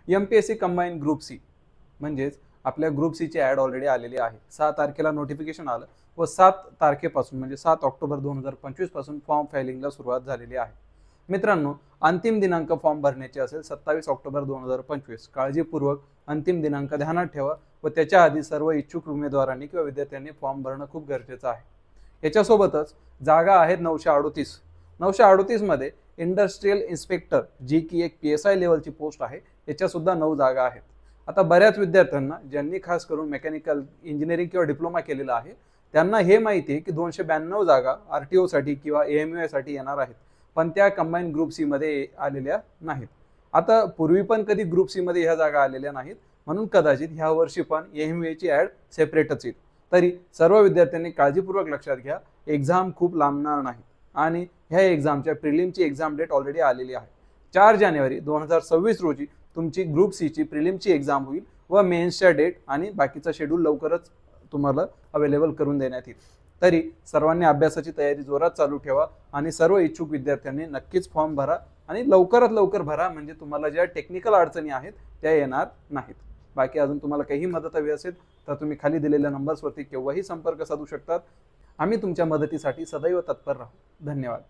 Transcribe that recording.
MPSC combine group C म्हणजेच आपल्या group सीची ॲड ऑलरेडी आलेली आहे. 6 तारखेला नोटिफिकेशन आलं व 7 तारखेपासून म्हणजे 7 ऑक्टोबर 2025 पासून फॉर्म फायलिंगला सुरुवात झालेली आहे. मित्रांनो, अंतिम दिनांक फॉर्म भरण्याचे असेल 27 ऑक्टोबर 2025. काळजीपूर्वक अंतिम दिनांक ध्यानात ठेवा व त्याच्या आधी सर्व इच्छुक उमेदवारांनी किंवा विद्यार्थ्यांनी फॉर्म भरणं खूप गरजेचं आहे. याच्यासोबतच जागा आहेत 938. 938 मध्ये इंडस्ट्रियल इन्स्पेक्टर जी की एक PSI लेवलची पोस्ट आहे, याच्या सुद्धा 9 जागा आहेत. आता बऱ्याच विद्यार्थ्यांना ज्यांनी खास करून मेकॅनिकल इंजिनिअरिंग किंवा डिप्लोमा केलेला आहे त्यांना हे माहिती आहे की 292 जागा RTO साठी किंवा AMUI साठी येणार आहेत, पण त्या कंबाईन ग्रुप सी मध्ये आलेल्या नाहीत. आता पूर्वी पण कधी ग्रुप सी मध्ये ह्या जागा आलेल्या नाहीत, म्हणून कदाचित ह्या वर्षी पण AMUI ची ॲड सेपरेटच येईल. तरी सर्व विद्यार्थ्यांनी काळजीपूर्वक लक्षात घ्या, एक्झाम खूप लांबणार नाही आणि ह्या एक्झामच्या प्रिलिमची एक्झाम डेट ऑलरेडी आलेली आहे. 4 जानेवारी 2026 रोजी तुमची ग्रुप सीची प्रिलिमची एक्झाम होईल व मेन्सच्या डेट आणि बाकीचा शेड्यूल लवकरच तुम्हाला अवेलेबल करून देण्यात येईल. तरी सर्वांनी अभ्यासाची तयारी जोरात चालू ठेवा आणि सर्व इच्छुक विद्यार्थ्यांनी नक्कीच फॉर्म भरा आणि लवकरात लवकर भरा, म्हणजे तुम्हाला ज्या टेक्निकल अडचणी आहेत त्या येणार नाहीत. बाकी अजून तुम्हाला काही मदत हवी असेल तर तुम्ही खाली दिलेल्या नंबर्सवरती केव्हाही संपर्क साधू शकतात. आम्ही तुमच्या मदतीसाठी सदैव तत्पर राहू. धन्यवाद.